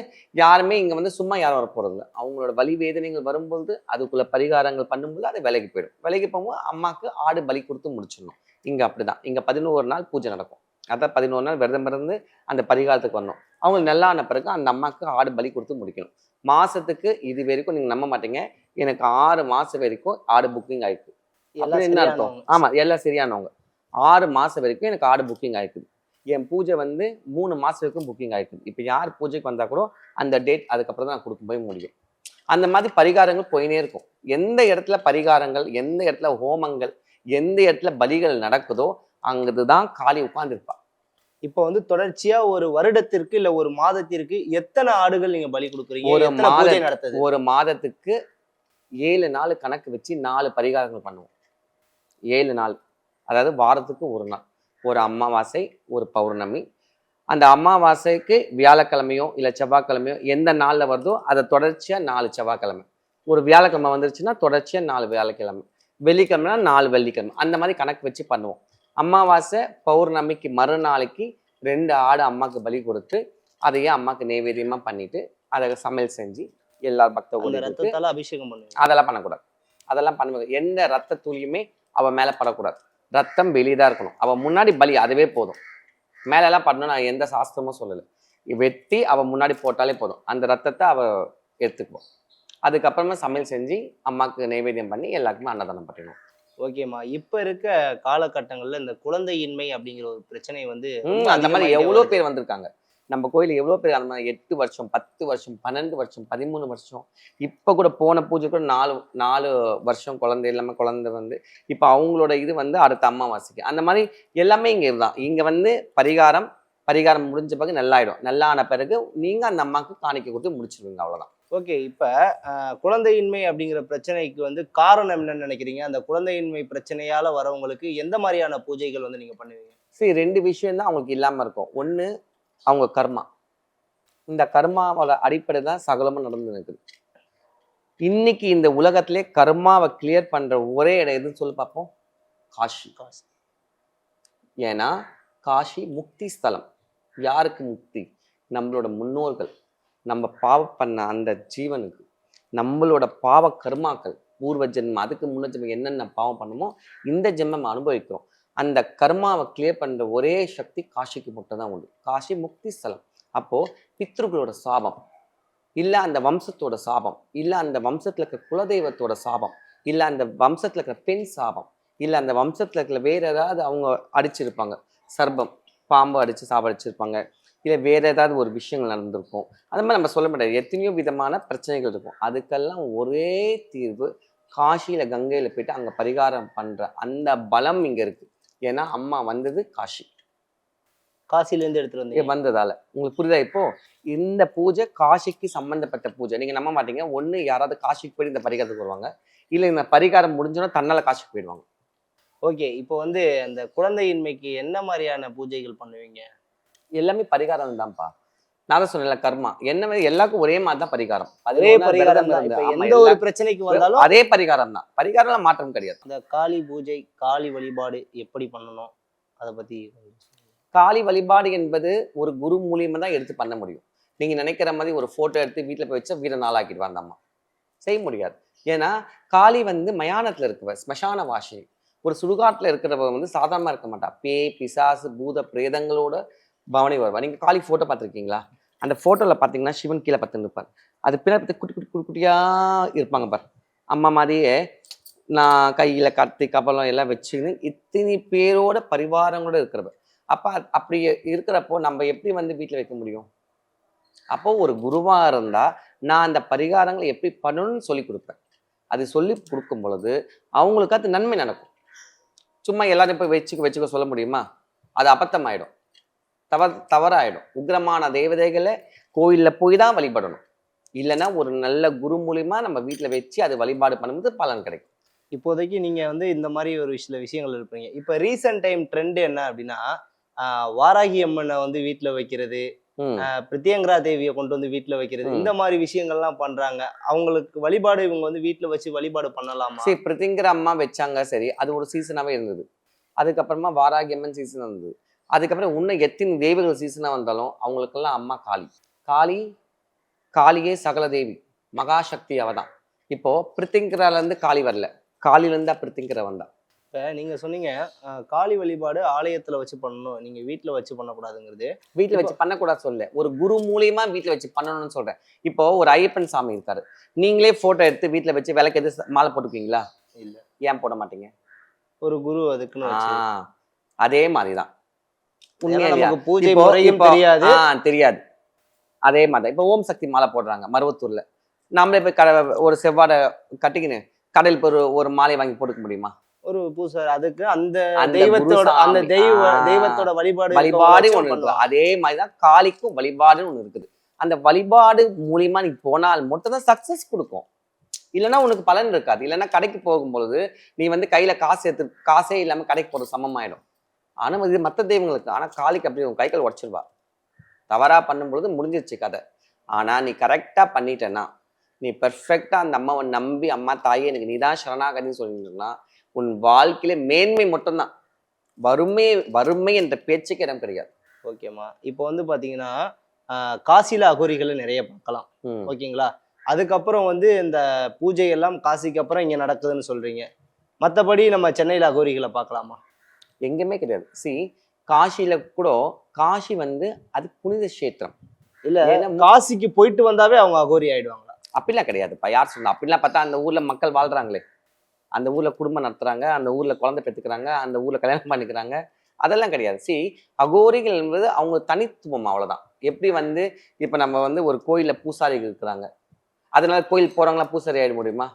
யாருமே இங்க வந்து சும்மா யாரும் வர போறது இல்லை. அவங்களோட வலி வேதனைகள் வரும்பொழுது அதுக்குள்ள பரிகாரங்கள் பண்ணும்போது அது விலைக்கு போயிடும். விலைக்கு போகும்போது அம்மாவுக்கு ஆடு பலி கொடுத்து முடிச்சிடணும். இங்க அப்படிதான். இங்க 11 நாள் பூஜை நடக்கும். அதான் 11 நாள் விரதம் இருந்து அந்த பரிகாரத்துக்கு வரணும். அவங்க நல்லா ஆன பிறகு அந்த அம்மாவுக்கு ஆடு பலி கொடுத்து முடிக்கணும். மாசத்துக்கு இது வரைக்கும் நீங்க நம்ப மாட்டீங்க, எனக்கு 6 மாசம் வரைக்கும் ஆடு புக்கிங் ஆயிருக்கு. என்ன அர்த்தம்? ஆமா, எல்லாம் சரியானவங்க 6 மாசம் வரைக்கும் எனக்கு ஆடு புக்கிங் ஆயிருக்கு. என் பூஜை வந்து 3 மாசத்துக்கும் புக்கிங் ஆயிருக்கு. இப்போ யார் பூஜைக்கு வந்தா கூட அந்த டேட் அதுக்கப்புறம் தான் நான் கொடுக்க போய் முடியும். அந்த மாதிரி பரிகாரங்கள் போயினே இருக்கும். எந்த இடத்துல பரிகாரங்கள், எந்த இடத்துல ஹோமங்கள், எந்த இடத்துல பலிகள் நடக்குதோ அங்குதான் காளி உட்கார்ந்துருப்பா. இப்போ வந்து தொடர்ச்சியா ஒரு வருடத்திற்கு இல்ல ஒரு மாதத்திற்கு எத்தனை ஆடுகள் நீங்க பலி கொடுக்குறீங்க? ஒரு எத்தனை பூஜை நடத்துது? ஒரு மாதத்துக்கு 7 நாள் கணக்கு வச்சு 4 பரிகாரங்கள் பண்ணுவோம். 7 நாள், அதாவது வாரத்துக்கு ஒரு நாள். ஒரு அமாவாசை, ஒரு பௌர்ணமி. அந்த அமாவாசைக்கு வியாழக்கிழமையோ இல்ல செவ்வாய்க்கிழமையோ எந்த நாள்ல வருதோ அதை தொடர்ச்சியா 4 செவ்வாய்க்கிழமை. ஒரு வியாழக்கிழமை வந்துருச்சுன்னா தொடர்ச்சியா 4 வியாழக்கிழமை. வெள்ளிக்கிழமைனா 4 வெள்ளிக்கிழமை. அந்த மாதிரி கணக்கு வச்சு பண்ணுவோம். அமாவாசை பௌர்ணமிக்கு மறுநாளைக்கு 2 ஆடு அம்மாக்கு பலி கொடுத்து அதையே அம்மாக்கு நைவேத்தியமா பண்ணிட்டு அதை சமையல் செஞ்சு எல்லா பக்த அந்த ரத்தத்தால அபிஷேகம் பண்ணுவீங்க? அதெல்லாம் பண்ணக்கூடாது. அதெல்லாம் பண்ணுவாங்க. எந்த ரத்த துளியுமே அவ மேல படக்கூடாது. ரத்தம் வெளியதான் இருக்கணும். அவ முன்னாடி பலி அதுவே போதும். மேல எல்லாம் பண்ணணும் நான் எந்த சாஸ்திரமும் சொல்லலை. வெட்டி அவ முன்னாடி போட்டாலே போதும். அந்த ரத்தத்தை அவ எடுத்துக்குவோம். அதுக்கப்புறமா சமையல் செஞ்சு அம்மாக்கு நைவேத்தியம் பண்ணி எல்லாருக்குமே அன்னதானம் பண்ணிடுவோம். ஓகேம்மா. இப்ப இருக்க காலகட்டங்கள்ல இந்த குழந்தையின்மை அப்படிங்கிற ஒரு பிரச்சனை வந்து அந்த மாதிரி எவ்வளவு பேர் வந்திருக்காங்க. நம்ம கோயில எவ்வளவு பேர் அந்த மாதிரி 8 வருஷம் 10 வருஷம் 12 வருஷம் 13 வருஷம். இப்ப கூட போன பூஜை கூட 4 வருஷம் குழந்தை இல்லாம குழந்தை வந்து இப்ப அவங்களோட இது வந்து அடுத்த அமாவாசைக்கு அந்த மாதிரி எல்லாமே இங்க இதுதான். இங்க வந்து பரிகாரம் முடிஞ்ச பிறகு நல்லாயிடும். நல்லான பிறகு நீங்க அந்த அம்மாவுக்கு காணிக்கை கொடுத்து முடிச்சிருவீங்க. அவ்வளவுதான். ஓகே. இப்ப குழந்தையின்மை அப்படிங்கிற பிரச்சனைக்கு வந்து காரணம் என்னன்னு நினைக்கிறீங்க? அந்த குழந்தையின்மை பிரச்சனையால வரவங்களுக்கு எந்த மாதிரியான பூஜைகள் வந்து நீங்க பண்ணுவீங்க? சரி, 2 விஷயம் தான் அவங்களுக்கு இல்லாம இருக்கும். ஒண்ணு அவங்க கர்மா. இந்த கர்மாவோட அடிப்படை தான் சகலமும் நடந்து இருக்குது. இன்னைக்கு இந்த உலகத்திலே கர்மாவை கிளியர் பண்ற ஒரே இடம் எதுன்னு சொல்லி பார்ப்போம்? காஷி. ஏன்னா காஷி முக்தி ஸ்தலம். யாருக்கு முக்தி? நம்மளோட முன்னோர்கள் நம்ம பாவம் பண்ண அந்த ஜீவனுக்கு நம்மளோட பாவ கர்மாக்கள் பூர்வ ஜென்மம் அதுக்கு முன்ன ஜென்மம் என்னென்ன பாவம் பண்ணுமோ இந்த ஜென்மம் அனுபவிக்கிறோம். அந்த கர்மாவை கிளியர் பண்ற ஒரே சக்தி காஷிக்கு மட்டும் தான் உண்டு. காஷி முக்தி ஸ்தலம். அப்போ பித்ருகளோட சாபம் இல்ல அந்த வம்சத்தோட சாபம் இல்ல அந்த வம்சத்துல இருக்கிற குலதெய்வத்தோட சாபம் இல்ல அந்த வம்சத்துல இருக்கிற பெண் சாபம் இல்ல அந்த வம்சத்துல இருக்கிற வேற ஏதாவது அவங்க அடிச்சிருப்பாங்க. சர்பம் பாம்பு அடிச்சு சாபடிச்சிருப்பாங்க. இல்லை வேற ஏதாவது ஒரு விஷயங்கள் நடந்திருக்கும். அது மாதிரி நம்ம சொல்ல முடியாது. எத்தனையோ விதமான பிரச்சனைகள் இருக்கும். அதுக்கெல்லாம் ஒரே தீர்வு காஷியில கங்கையில போயிட்டு அங்க பரிகாரம் பண்ற அந்த பலம் இங்க இருக்கு. ஏன்னா அம்மா வந்தது காசில இருந்து எடுத்துட்டு வந்ததால உங்களுக்கு புரியுதா? இப்போ இந்த பூஜை காசிக்கு சம்பந்தப்பட்ட பூஜை. நீங்க நம்ப மாட்டீங்க. ஒண்ணு யாராவது காசிக்கு போய் இந்த பரிகாரத்துக்கு வருவாங்க. இல்ல இந்த பரிகாரம் முடிஞ்சோன்னா தன்னால காசிக்கு போயிடுவாங்க. ஓகே. இப்போ வந்து அந்த குழந்தையின்மைக்கு என்ன மாதிரியான பூஜைகள் பண்ணுவீங்க? எல்லாமே பரிகாரம் தான்ப்பா. நான் தான் சொன்னேன்ல கர்மா என்ன எல்லாருக்கும் ஒரே மாதிரி தான் பரிகாரம். அதே பரிகாரம் தான். இப்ப எந்த ஒரு பிரச்சனைக்கு வந்தாலும் அதே பரிகாரம் தான். பரிகாரம் மாற்றம் கிடையாது. இந்த காளி பூஜை காளி வழிபாடு எப்படி பண்ணணும் அதை பத்தி? காளி வழிபாடு என்பது ஒரு குரு மூலியமா தான் எடுத்து பண்ண முடியும். நீங்க நினைக்கிற மாதிரி ஒரு போட்டோ எடுத்து வீட்டுல போய் வச்சா வீர நாளாக்கிடுவா அந்த அம்மா. செய்ய முடியாது. ஏன்னா காளி வந்து மயானத்துல இருக்கவ, ஸ்மசான வாசி. ஒரு சுடுகாட்டுல இருக்கிறவ வந்து சாதாரணமா இருக்க மாட்டா. பேய் பிசாசு பூத பிரேதங்களோட பவனி வருவா. நீங்க காளி போட்டோ பார்த்துருக்கீங்களா? அந்த போட்டோல பாத்தீங்கன்னா சிவன் கீழே பத்துன்னு இருப்பார். அது பின்னாடி குட்டி குட்டி குட்டி குட்டியா இருப்பாங்க பார். அம்மா மாதிரியே நான் கையில கத்தி கபலம் எல்லாம் வச்சுன்னு இத்தனை பேரோட பரிவாரங்களோட இருக்கிறவ. அப்ப அப்படி இருக்கிறப்போ நம்ம எப்படி வந்து வீட்டுல வைக்க முடியும்? அப்போ ஒரு குருவா இருந்தா நான் அந்த பரிகாரங்களை எப்படி பண்ணணும்னு சொல்லி கொடுப்பேன். அது சொல்லி கொடுக்கும் பொழுது அவங்களுக்கு அது நன்மை நடக்கும். சும்மா எல்லாரும் போய் வச்சுக்க சொல்ல முடியுமா? அது அபத்தம் ஆயிடும். தவறாயிடும். உக்ரமான தேவதைகளை கோயில்ல போய் தான் வழிபடணும். இல்லைன்னா ஒரு நல்ல குரு மூலியமா நம்ம வீட்டுல வச்சு அது வழிபாடு பண்ணும்போது பலன் கிடைக்கும். இப்போதைக்கு நீங்க வந்து இந்த மாதிரி ஒரு சில விஷயங்கள் இருப்பீங்க. இப்ப ரீசன்ட் டைம் ட்ரெண்ட் என்ன அப்படின்னா வாராகி அம்மனை வந்து வீட்டுல வைக்கிறது, பிரித்யங்கரா தேவியை கொண்டு வந்து வீட்டுல வைக்கிறது, இந்த மாதிரி விஷயங்கள்லாம் பண்றாங்க. அவங்களுக்கு வழிபாடு இவங்க வந்து வீட்டுல வச்சு வழிபாடு பண்ணலாமா? சரி, பிரித்திங்கர அம்மா வச்சாங்க. சரி, அது ஒரு சீசனாவே இருந்தது. அதுக்கப்புறமா வாராகி அம்மன் சீசன் இருந்தது. அதுக்கப்புறம் இன்னும் எத்தனை தெய்வங்கள் சீசனா வந்தாலும் அவங்களுக்கெல்லாம் அம்மா காளியே சகல தேவி மகாசக்தி அவதான். இப்போ பிரித்திங்கரால இருந்து காளி வரல, காளில இருந்தா பிரித்திங்கர வந்தா. இப்ப நீங்க சொன்னீங்க காளி வழிபாடு ஆலயத்துல வச்சு பண்ணணும், நீங்க வீட்டுல வச்சு பண்ணக்கூடாதுங்கிறது. வீட்டுல வச்சு பண்ணக்கூடாது சொல்ல, ஒரு குரு மூலியமா வீட்டுல வச்சு பண்ணணும்னு சொல்றேன். இப்போ ஒரு ஐயப்பன் சாமி இருக்காரு. நீங்களே போட்டோ எடுத்து வீட்டுல வச்சு விளக்கு எது மாலை போட்டுக்குவீங்களா? இல்ல. ஏன் போட மாட்டீங்க? ஒரு குரு அதுக்குன்னு அதே மாதிரிதான் உண்மையா ஏன்னா இல்லையா? நமக்கு பூஜை இப்போ முறையும் இப்போ தெரியாது. தெரியாது. அதே மாதிரி இப்போ ஓம் சக்தி மாலை போடுறாங்க மருவத்தூர்ல. நாமளே போய் ஒரு செவ்வாடை கட்டிக்கின்னு கடையில் போய் ஒரு மாலை வாங்கி போட்டுக்க முடியுமா? ஒரு பூசாரி அதுக்கு அந்த அந்த தெய்வத்தோட அந்த குருசாமி தெய்வத்தோட வழிபாடு வழிபாடு இருக்கவங்க ஒண்ணு இருக்கு. பண்ணுவாங்க. அதே மாதிரிதான் காளிக்கும் வழிபாடுன்னு ஒண்ணு இருக்குது. அந்த வழிபாடு மூலியமா நீ போனால் மட்டும் தான் சக்சஸ் கொடுக்கும். இல்லைன்னா உனக்கு பலன் இருக்காது. இல்லைன்னா கடைக்கு போகும்பொழுது நீ வந்து கையில காசே இல்லாம கடைக்கு போறது சமமாயிடும். ஆனா இது மத்த தெய்வங்களுக்கு. ஆனா காளிக்கு அப்படி உன் கைகள் உடச்சிருவா. தவறா பண்ணும்பொழுது முடிஞ்சிருச்சு கதை. ஆனா நீ கரெக்டா பண்ணிட்டேன்னா, நீ பெர்ஃபெக்டா அந்த அம்மாவை நம்பி, அம்மா தாயே எனக்கு நீதான் சரணாகதின்னு சொல்லிட்டா உன் வாழ்க்கையில மேன்மை மட்டும்தான். வறுமை வறுமை என்ற பேச்சுக்கு இடம் கிடையாது. ஓகேம்மா. இப்போ வந்து பாத்தீங்கன்னா காசில அகோரிகளை நிறைய பார்க்கலாம். ம். ஓகேங்களா? அதுக்கப்புறம் வந்து இந்த பூஜை எல்லாம் காசிக்கு அப்புறம் இங்க நடக்குதுன்னு சொல்றீங்க. மத்தபடி நம்ம சென்னையில அகோரிகளை பார்க்கலாமா? எங்கேயுமே கிடையாது. காசியில கூட காசி வந்து அது புனித கஷேத்திரம். இல்ல ஏன்னா காசிக்கு போயிட்டு வந்தாவே அவங்க அகோரி ஆயிடுவாங்களா? அப்படிலாம் கிடையாதுப்பா. யார் சொன்னா? அப்படிலாம் பார்த்தா அந்த ஊர்ல மக்கள் வாழ்றாங்களே. அந்த ஊர்ல குடும்பம் நடத்துறாங்க, அந்த ஊர்ல குழந்தை பெத்துக்கிறாங்க, அந்த ஊர்ல கல்யாணம் பண்ணிக்கிறாங்க. அதெல்லாம் கிடையாது. அகோரிகள் என்பது அவங்க தனித்துவம் அவ்வளவுதான். எப்படி வந்து இப்ப நம்ம வந்து ஒரு கோயில்ல பூசாரிகள் இருக்கிறாங்க. அதனால கோயில் போறவங்களாம் பூசாரி ஆயிட முடியுமா?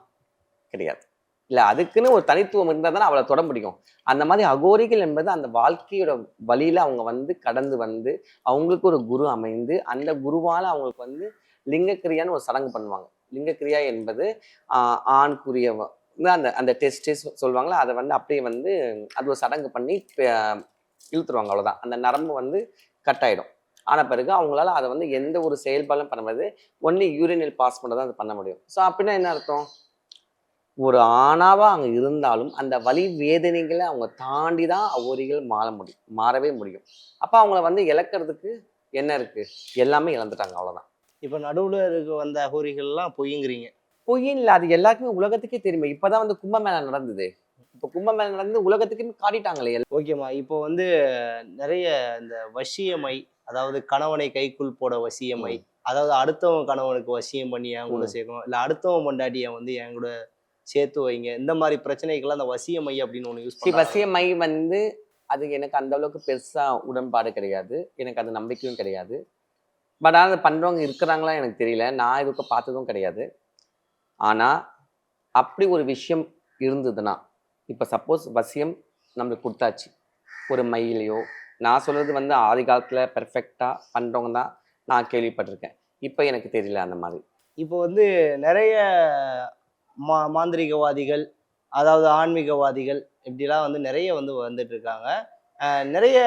கிடையாது. இல்ல அதுக்குன்னு ஒரு தனித்துவம் இருந்தா தானே அவளை தொட முடியும். அந்த மாதிரி அகோரிகள் என்பது அந்த வாழ்க்கையோட வழியில அவங்க வந்து கடந்து வந்து அவங்களுக்கு ஒரு குரு அமைந்து அந்த குருவால அவங்களுக்கு வந்து லிங்கக்கிரியான்னு ஒரு சடங்கு பண்ணுவாங்க. லிங்கக்கிரியா என்பது ஆண்குரிய அந்த அந்த டெஸ்ட் சொல்லுவாங்களா, அதை வந்து அப்படியே வந்து அது ஒரு சடங்கு பண்ணி இழுத்துருவாங்க. அவ்வளவுதான். அந்த நரம்பு வந்து கட் ஆயிடும். ஆன பிறகு அவங்களால அதை வந்து எந்த ஒரு செயல்பாடும் பண்ண முடியாது. ஒன்லி யூரினல் பாஸ் பண்ண தான் அது பண்ண முடியும். அப்படின்னா என்ன அர்த்தம்? ஒரு ஆணாவா அங்க இருந்தாலும் அந்த வலி வேதனைகளை அவங்க தாண்டி தான் அகோரிகள் மாறவே முடியும். அப்ப அவங்கள வந்து இழக்கிறதுக்கு என்ன இருக்கு? எல்லாமே இழந்துட்டாங்க. அவ்வளவுதான். இப்ப நடுவுல இருக்க வந்த அகோரிகள் எல்லாம் பொய்யுங்கிறீங்க. பொய்யும் இல்ல, அது எல்லாருக்குமே உலகத்துக்கே தெரியுமே. இப்பதான் வந்து கும்பமேளா நடந்தது. இப்ப கும்பமேளா நடந்து உலகத்துக்குமே காட்டிட்டாங்களே. ஓகேம்மா. இப்போ வந்து நிறைய இந்த வசியமை, அதாவது கணவனை கைக்குள் போட வசியமை, ம். அதாவது அடுத்தவன் கணவனுக்கு வசியம் பண்ணி என் கூட ம். சேர்க்கணும், இல்ல அடுத்தவன் பொண்டாட்டியை வந்து என் கூட சேர்த்து வைங்க, இந்த மாதிரி பிரச்சனைகள்லாம் அந்த வசியமை அப்படின்னு ஒண்ணு யூஸ் பண்ணுவாங்க. வசியமை வந்து அது எனக்கு அந்த அளவுக்கு பெருசா உடன்பாடு கிடையாது. எனக்கு அது நம்பிக்கையும் கிடையாது. பட் ஆனா பண்றவங்க இருக்கிறாங்களா எனக்கு தெரியல. நான் இதுக்கு பார்த்ததும் கிடையாது. ஆனா அப்படி ஒரு விஷயம் இருந்ததுன்னா, இப்ப சப்போஸ் வசியம் நம்மளுக்கு கொடுத்தாச்சு. ஒரு மயிலையோ, நான் சொல்றது வந்து ஆதி காலத்துல பெர்ஃபெக்டா பண்றவங்க தான் நான் கேள்விப்பட்டிருக்கேன். இப்ப எனக்கு தெரியல அந்த மாதிரி. இப்போ வந்து நிறைய மாந்திரிகவாதிகள், அதாவது ஆன்மீகவாதிகள் இப்படிலாம் வந்து நிறைய வந்து வந்துட்டு இருக்காங்க. நிறைய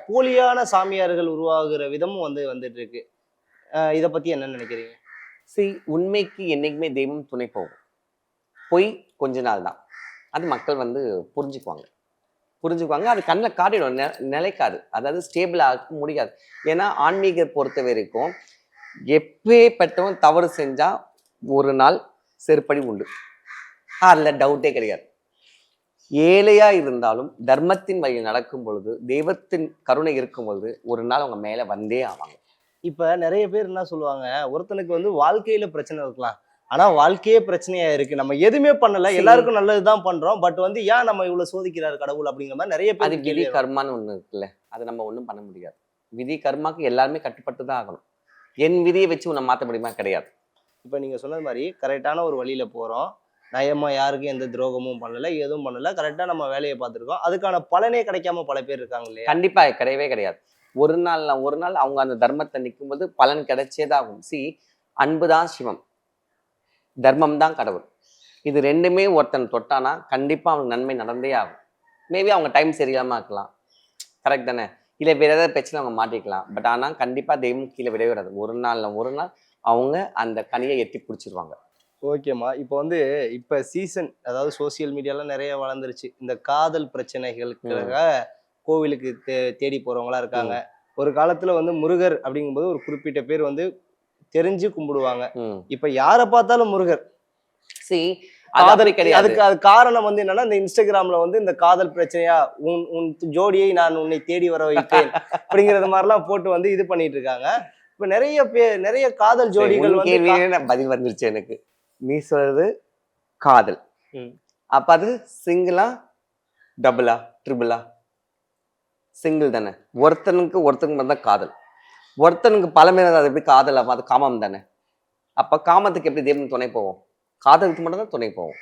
போலியான சாமியார்கள் உருவாகுற விதமும் வந்து வந்துட்டு இருக்கு. இத பத்தி என்ன நினைக்கிறீங்க? உண்மைக்கு என்னைக்குமே தெய்வம் துணை போகும். பொய் கொஞ்ச நாள் தான். அது மக்கள் வந்து புரிஞ்சுக்குவாங்க. அது கண்ணில் காட்டிடும். நிலைக்காது. அதாவது ஸ்டேபிள் ஆக முடியாது. ஏன்னா ஆன்மீக பொறுத்த வரைக்கும் எப்பேற்பட்டவன் தவறு செஞ்சா ஒரு நாள் செருப்படி உண்டு. அதுல டவுட்டே கிடையாது. ஏழையா இருந்தாலும் தர்மத்தின் வழியில் நடக்கும் பொழுது, தெய்வத்தின் கருணை இருக்கும் பொழுது ஒரு நாள் அவங்க மேல வந்தே ஆவாங்க. இப்ப நிறைய பேர் என்ன சொல்லுவாங்க, ஒருத்தனுக்கு வந்து வாழ்க்கையில பிரச்சனை இருக்கலாம், ஆனா வாழ்க்கையே பிரச்சனையா இருக்கு, நம்ம எதுவுமே பண்ணல, எல்லாருக்கும் நல்லதுதான் பண்றோம், பட் வந்து ஏன் நம்ம இவ்வளவு சோதிக்கிறாரு கடவுள் அப்படிங்கிற மாதிரி நிறைய அது பேர் விதி கர்மான்னு ஒண்ணு இருக்குல்ல, அது நம்ம ஒண்ணும் பண்ண முடியாது. விதி கர்மாக்கு எல்லாருமே கட்டுப்பட்டு தான் ஆகணும். என் விதியை வச்சு உன்னை மாத்த முடியுமா? கிடையாது. இப்ப நீங்க சொன்னது மாதிரி கரெக்டான ஒரு வழியில போறோம், நயமா யாருக்கும் எந்த துரோகமும் பண்ணல, எதுவும் பண்ணல, கரெக்டா நம்ம வேலையை பார்த்திருக்கோம், அதுக்கான பலனே கிடைக்காம பல பேர் இருக்காங்க இல்லையா? கண்டிப்பா கிடையவே கிடையாது. ஒரு நாள் அவங்க அந்த தர்மத்தை நிக்கும்போது பலன் கிடைச்சேதான் ஆகும். அன்புதான் சிவம், தர்மம் தான் கடவுள். இது ரெண்டுமே ஒருத்தன் தொட்டானா கண்டிப்பா அவனுக்கு நன்மை நடந்தே ஆகும். மேபி அவங்க டைம் சரியில்லாம இருக்கலாம், கரெக்ட் தானே? இல்ல வேற ஏதாவது பிரச்சனை அவங்க மாட்டிக்கலாம். பட் ஆனா கண்டிப்பா தெய்வம் கீழே விடவே விடாது. ஒரு நாள் அவங்க அந்த கனியை எட்டி பிடிச்சிருவாங்க. ஓகேம்மா. இப்போ வந்து இப்ப சீசன், அதாவது சோசியல் மீடியாலாம் நிறைய வளர்ந்துருச்சு. இந்த காதல் பிரச்சனைகளுக்காக கோவிலுக்கு தேடி போறவங்களா இருக்காங்க. ஒரு காலத்துல வந்து முருகர் அப்படிங்கும்போது ஒரு குறிப்பிட்ட பேர் வந்து தெரிஞ்சு கும்பிடுவாங்க. இப்ப யார பார்த்தாலும் முருகர். காதல் கிடையாது. அதுக்கு அது காரணம் வந்து என்னன்னா, இந்த இன்ஸ்டாகிராம்ல வந்து இந்த காதல் பிரச்சனையா, உன் ஜோடியை நான் உன்னை தேடி வர வைப்பேன் அப்படிங்கறது மாதிரிலாம் போட்டு வந்து இது பண்ணிட்டு இருக்காங்க. இப்ப நிறைய காதல் ஜோடிகள் வந்து பதில் வந்துருச்சு எனக்கு. நீ சொல்றது காதல், அப்ப அது சிங்கிளா, டபுளா, ட்ரிபிளா? சிங்கிள் தானே. ஒருத்தனுக்கு மட்டும் தான் காதல். ஒருத்தனுக்கு பல பேர் அது எப்படி காதல் ஆகும்? அது காமம் தானே. அப்ப காமத்துக்கு எப்படி தேவன் துணை போவோம்? காதலுக்கு மட்டும் தான் துணை போவோம்.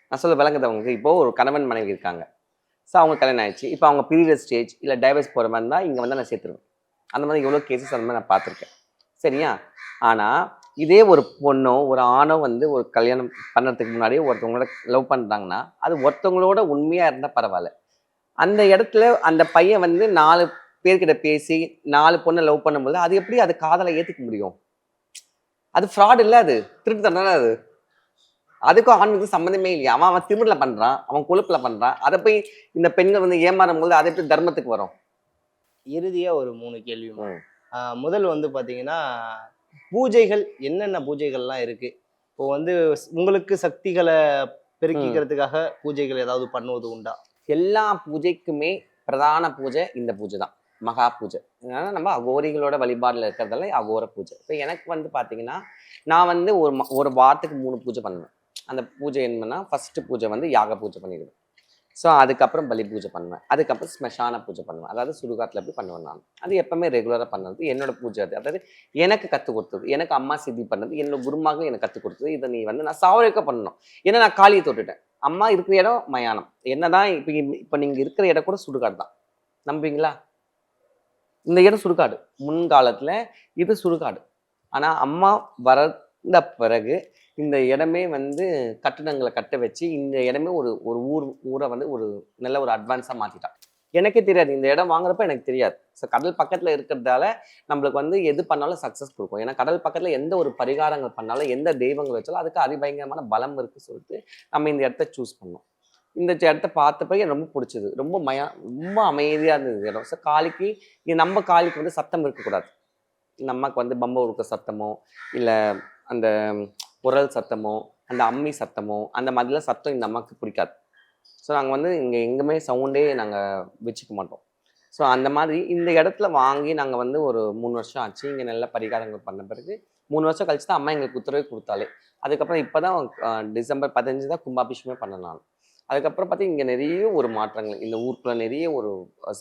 நான் சொல்ல விளங்குதவங்க. இப்போ ஒரு கணவன் மனைவி இருக்காங்க. ஸோ அவங்க கல்யாணம் ஆயிடுச்சு. இப்போ அவங்க பீரியட் ஸ்டேஜ் இல்லை டைவர்ஸ் போகிற மாதிரி இருந்தால் இங்கே வந்து நான் சேர்த்துருவேன். அந்த மாதிரி எவ்வளோ கேசஸ் அந்த மாதிரி நான் பார்த்துருக்கேன். சரியா? ஆனால் இதே ஒரு பொண்ணோ ஒரு ஆணோ வந்து ஒரு கல்யாணம் பண்ணுறதுக்கு முன்னாடியே ஒருத்தவங்களோட லவ் பண்ணுறாங்கன்னா அது ஒருத்தவங்களோட உண்மையாக இருந்தால் பரவாயில்ல. அந்த இடத்துல அந்த பையன் வந்து 4 பேர்கிட்ட பேசி 4 பொண்ணை லவ் பண்ணும்போது அது எப்படி அது காதலை ஏற்றுக்க முடியும்? அது ஃப்ராட் இல்லை, அது திருட்டு தானே. அது அதுக்கும் ஆண்களுக்கும் சம்மந்தமே இல்லையா. அவன் திமிர்ல பண்றான், அவன் கொழுப்புல பண்றான். அதை போய் இந்த பெண்கள் வந்து ஏமாறும் போது அது எப்படி தர்மத்துக்கு வரும்? இறுதியா ஒரு 3 கேள்வி. முதல் வந்து பாத்தீங்கன்னா, பூஜைகள் என்னென்ன பூஜைகள்லாம் இருக்கு? இப்போ வந்து உங்களுக்கு சக்திகளை பெருக்கிக்கிறதுக்காக பூஜைகள் ஏதாவது பண்ணுவது உண்டா? எல்லா பூஜைக்குமே பிரதான பூஜை இந்த பூஜை தான், மகா பூஜை. அதனால நம்ம அகோரிகளோட வழிபாடுல இருக்கிறதால அகோர பூஜை. இப்போ எனக்கு வந்து பாத்தீங்கன்னா, நான் வந்து ஒரு வாரத்துக்கு 3 பூஜை பண்ணுவேன். அந்த பூஜை என்னன்னா, ஃபர்ஸ்ட் பூஜை வந்து யாக பூஜை பண்ணிடுவேன். ஸோ அதுக்கப்புறம் பலி பூஜை பண்ணுவேன். அதுக்கப்புறம் ஸ்மசான பூஜை பண்ணுவேன். அதாவது சுடுகாட்டில் போய் பண்ணுவேன் நான். அது எப்பவுமே ரெகுலராக பண்ணது என்னோட பூஜை. அது அதாவது எனக்கு கற்றுக் கொடுத்தது, எனக்கு அம்மா சித்தி பண்ணது, என்னோட குருமாக எனக்கு கற்றுக் கொடுத்தது. இதை நீ வந்து நான் சாவரிக்க பண்ணணும். ஏன்னா நான் காளியை தொட்டுட்டேன். அம்மா இருக்கிற இடம் மயானம். என்னதான் இப்போ நீங்கள் இருக்கிற இடம் கூட சுடுகாடு தான். நம்புவீங்களா? இந்த இடம் சுடுகாடு. முன்காலத்தில் இது சுடுகாடு. ஆனால் அம்மா வளர்ந்த பிறகு இந்த இடமே வந்து கட்டிடங்களை கட்ட வச்சு இந்த இடமே ஒரு ஊரை வந்து ஒரு நல்ல ஒரு அட்வான்ஸாக மாற்றிட்டான். எனக்கே தெரியாது, இந்த இடம் வாங்குறப்ப எனக்கு தெரியாது. ஸோ கடல் பக்கத்தில் இருக்கிறதால நம்மளுக்கு வந்து எது பண்ணாலும் சக்ஸஸ் கொடுக்கும். ஏன்னா கடல் பக்கத்தில் எந்த ஒரு பரிகாரங்கள் பண்ணாலும் எந்த தெய்வங்கள் வச்சாலும் அதுக்கு அதிபயங்கரமான பலம் இருக்குன்னு சொல்லிட்டு நம்ம இந்த இடத்த சூஸ் பண்ணோம். இந்த இடத்த பார்த்தப்ப எனக்கு ரொம்ப பிடிச்சது. ரொம்ப அமைதியாக இருந்தது இடம். ஸோ காளிக்கு நம்ம காளிக்கு வந்து சத்தம் இருக்கக்கூடாது. நமக்கு வந்து பம்பை உருக்க சத்தமோ இல்லை அந்த குரல் சத்தமோ அந்த அம்மி சத்தமோ அந்த மாதிரிலாம் சத்தம் இந்த அம்மாவுக்கு பிடிக்காது. ஸோ நாங்கள் வந்து இங்கே எங்குமே சவுண்டே நாங்கள் வச்சுக்க மாட்டோம். ஸோ அந்த மாதிரி இந்த இடத்துல வாங்கி நாங்கள் வந்து ஒரு 3 வருஷம் ஆச்சு. இங்கே நல்ல பரிகாரங்கள் பண்ண பிறகு 3 வருஷம் கழிச்சு தான் அம்மா எங்களுக்கு உத்தரவே கொடுத்தாலே. அதுக்கப்புறம் இப்போ தான் டிசம்பர் 15 தான் கும்பாபிஷேகமே பண்ணேன் நான். அதுக்கப்புறம் பார்த்தீங்கன்னா இங்கே நிறைய ஒரு மாற்றங்கள், இந்த ஊருக்குள்ள நிறைய ஒரு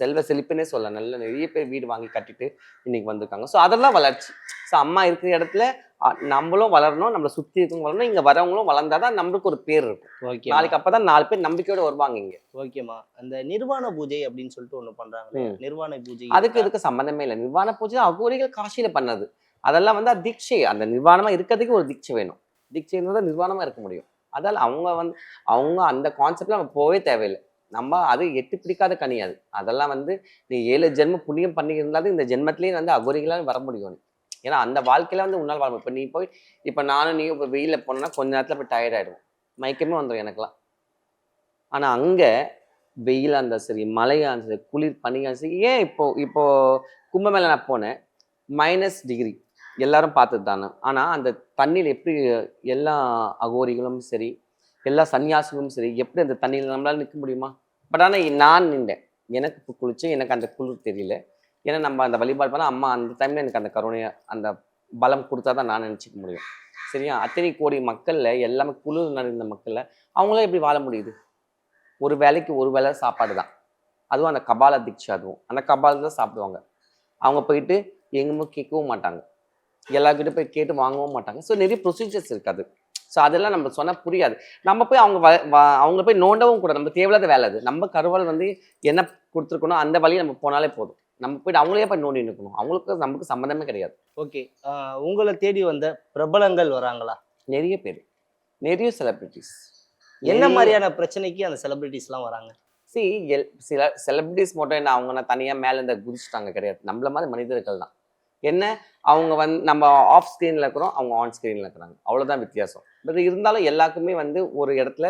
செல்வ செழிப்புன்னே சொல்ல, நல்ல நிறைய பேர் வீடு வாங்கி கட்டிட்டு இன்னைக்கு வந்திருக்காங்க. ஸோ அதெல்லாம் வளர்ச்சி. ஸோ அம்மா இருக்கிற இடத்துல நம்மளும் வளரணும், நம்மளை சுற்றி இருக்கவங்க வளரணும், இங்கே வரவங்களும் வளர்ந்தாதான் நம்மளுக்கு ஒரு பேர் இருக்கும். ஓகே. நாளைக்கு அப்பதான் 4 பேர் நம்பிக்கையோட வருவாங்க இங்கே. ஓகேம்மா. அந்த நிர்வாண பூஜை அப்படின்னு சொல்லிட்டு ஒண்ணு பண்றாங்க. நிர்வாண பூஜை இதுக்கு சம்மந்தமே இல்லை. நிர்வாண பூஜை அகோரிகள் காசியில பண்ணது. அதெல்லாம் வந்து தீட்சை. அந்த நிர்வாணமா இருக்கிறதுக்கு ஒரு தீட்சை வேணும். தீட்சை இருந்தால் நிர்வாணமா இருக்க முடியும். அதால் அவங்க அந்த கான்செப்ட்ல நம்ம போகவே தேவையில்லை. நம்ம அது எட்டு பிடிக்காத கனியாது. அதெல்லாம் வந்து நீ 7 ஜென்ம புண்ணியம் பண்ணி இருந்தாலும் இந்த ஜென்மத்திலேயே வந்து அகோரிகளால் வர முடியும். ஏன்னா அந்த வாழ்க்கையில வந்து உன்னால் வாழ முடியும். இப்போ நீ போய் இப்போ நானும் நீயும் இப்போ வெயிலில் போனோம்னா கொஞ்ச நேரத்தில் போய் டயர்ட் ஆகிடும், மயக்கமே வந்துடும் எனக்குலாம். ஆனால் அங்கே வெயிலாக இருந்தால் சரி, மழையாக இருந்தால் சரி, குளிர் பனியாக சரி. ஏன் இப்போ கும்பமேளா நான் போனேன், -டிகிரி எல்லாரும் பார்த்தது தானே. ஆனால் அந்த தண்ணியில் எப்படி எல்லா அகோரிகளும் சரி, எல்லா சன்னியாசிகளும் சரி, எப்படி அந்த தண்ணியில் நம்மளால நிற்க முடியுமா? பட் ஆனால் நான் நின்றேன். எனக்கு குளிச்சு எனக்கு அந்த குளிர் தெரியல. ஏன்னா நம்ம அந்த வழிபாடு பண்ணால் அம்மா அந்த டைமில் எனக்கு அந்த கருணையை அந்த பலம் கொடுத்தா தான் நான் நினச்சிக்க முடியும். சரியா? அத்தனை கோடி மக்களில் எல்லாமே குளிர் நிறைந்த மக்களில் அவங்களாம் எப்படி வாழ முடியுது? ஒரு வேளைக்கு ஒரு வேளை சாப்பாடு தான். அதுவும் அந்த கபால தீட்சை, அதுவும் அந்த கபால தான் சாப்பிடுவாங்க. அவங்க போயிட்டு எங்குமே கேட்கவும் மாட்டாங்க, எல்லாருக்கிட்ட போய் கேட்டு வாங்கவும் மாட்டாங்க. ஸோ நிறைய ப்ரொசீஜர்ஸ் இருக்காது. ஸோ அதெல்லாம் நம்ம சொன்னால் புரியாது. நம்ம போய் அவங்க போய் நோண்டவும் கூட நம்ம தேவையில்லாத வேலை அது. நம்ம கருவால் வந்து என்ன கொடுத்துருக்கணும் அந்த வழியை நம்ம போனாலே போதும். நம்ம போயிட்டு அவங்களே போய் நோண்டி நிற்கணும். அவங்களுக்கு நமக்கு சம்மந்தமே கிடையாது. ஓகே. உங்களை தேடி வந்த பிரபலங்கள் வராங்களா? நிறைய பேர், நிறைய செலிபிரிட்டிஸ். என்ன மாதிரியான பிரச்சனைக்கு அந்த செலிபிரிட்டிஸ்லாம் வராங்க? சில செலிபிரிட்டிஸ் மட்டும் என்ன அவங்க தனியாக மேலே இந்த குதிச்சுட்டாங்க கிடையாது. நம்மள மாதிரி மனிதர்கள் தான். என்ன அவங்க வந்து நம்ம ஆஃப் ஸ்க்ரீனில் இருக்கிறோம், அவங்க ஆன் ஸ்க்ரீனில் இருக்கிறாங்க, அவ்வளோதான் வித்தியாசம். பட் இருந்தாலும் எல்லாருக்குமே வந்து ஒரு இடத்துல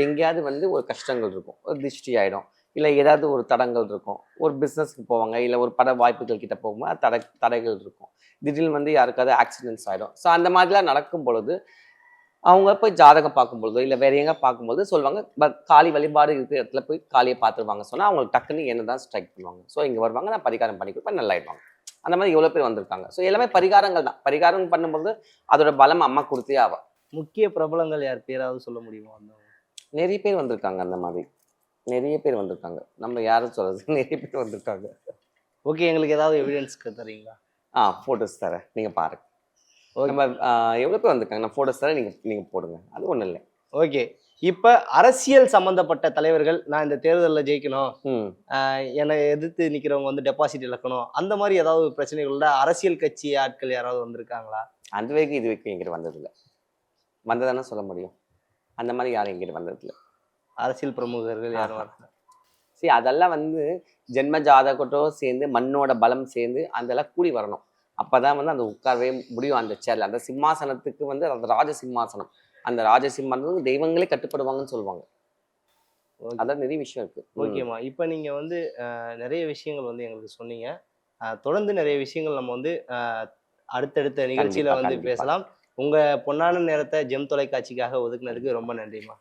எங்கேயாவது வந்து ஒரு கஷ்டங்கள் இருக்கும், ஒரு திருஷ்டி ஆகிடும், இல்லை ஏதாவது ஒரு தடங்கள் இருக்கும். ஒரு பிஸ்னஸ்க்கு போவாங்க, இல்லை ஒரு பட வாய்ப்புகள் கிட்ட போகும்போது தடைகள் இருக்கும். திடீர்னு வந்து யாருக்காவது ஆக்சிடென்ட்ஸ் ஆகிடும். ஸோ அந்த மாதிரிலாம் நடக்கும் பொழுது அவங்க போய் ஜாதகம் பார்க்கும்பொழுதோ இல்லை வேற எங்கே பார்க்கும்போது சொல்லுவாங்க, காளி வழிபாடு இருக்கிற இடத்துல போய் காளியை பார்த்துருவாங்க சொன்னால் அவங்களுக்கு டக்குன்னு என்ன தான் ஸ்ட்ரைக் பண்ணுவாங்க. ஸோ இங்கே வருவாங்க, நான் பரிகாரம் பண்ணி கொடுப்பேன், நல்லாயிடுவாங்க. அந்த மாதிரி எவ்வளோ பேர் வந்திருக்காங்க. ஸோ எல்லாமே பரிகாரங்கள் தான். பரிகாரம் பண்ணும்போது அதோட பலம் அம்மா கொடுத்தே ஆவா. முக்கிய பிரபலங்கள் யார் பேராவது சொல்ல முடியுமா? நிறைய பேர் வந்திருக்காங்க அந்த மாதிரி. நிறைய பேர் வந்திருக்காங்க. நம்ம யாரும் சொல்றது நிறைய பேர் வந்திருக்காங்க. ஓகே, எங்களுக்கு ஏதாவது எவிடன்ஸ்க்கு தரீங்களா? ஃபோட்டோஸ் தரேன். நீங்க பாருங்க. ஓகே. நம்ம எவ்வளோ பேர் வந்திருக்காங்க? நான் ஃபோட்டோஸ் தரேன். நீங்க நீங்க போடுங்க. அது ஒண்ணும் இல்ல. ஓகே. இப்ப அரசியல் சம்பந்தப்பட்ட தலைவர்கள், நான் இந்த தேர்தல்ல ஜெயிக்கணும், ம். என்னை எதிர்த்து நிக்கிறவங்க வந்து டெபாசிட் இழக்கணும், அந்த மாதிரி ஏதாவது பிரச்சனைகள்ல அரசியல் கட்சி ஆட்கள் யாராவது வந்திருக்காங்களா? அந்த வரைக்கும் இது வரைக்கும் எங்கிட்ட வந்ததில்ல. வந்ததானே சொல்ல முடியும். அந்த மாதிரி யாரும் எங்கிட்ட வந்ததில்ல. அரசியல் பிரமுகர்கள் யாரும் வரல. சரி, அதெல்லாம் வந்து ஜென்ம ஜாதகத்தோட சேர்ந்து மண்ணோட பலம் சேர்ந்து அதெல்லாம் கூடி வரணும். அப்பதான் வந்து அந்த உட்காரவே முடியும் அந்த சேர்ல. அந்த சிம்மாசனத்துக்கு வந்து அந்த ராஜ சிம்மாசனம். அந்த ராஜ சிம்மாசனத்துக்கு தெய்வங்களே கட்டுப்படுவாங்கன்னு சொல்லுவாங்க. ஓகே. அதான் நிறைய விஷயம் இருக்கு. ஓகேம்மா. இப்ப நீங்க வந்து நிறைய விஷயங்கள் வந்து எங்களுக்கு சொன்னீங்க. தொடர்ந்து நிறைய விஷயங்கள் நம்ம வந்து அடுத்தடுத்த நிகழ்ச்சியில கண்டிப்பா, வந்து கண்டிப்பா. பேசலாம். உங்க பொன்னான நேரத்தை ஜெம் தொலைக்காட்சிக்காக ஒதுக்குனதுக்கு ரொம்ப நன்றிம்மா.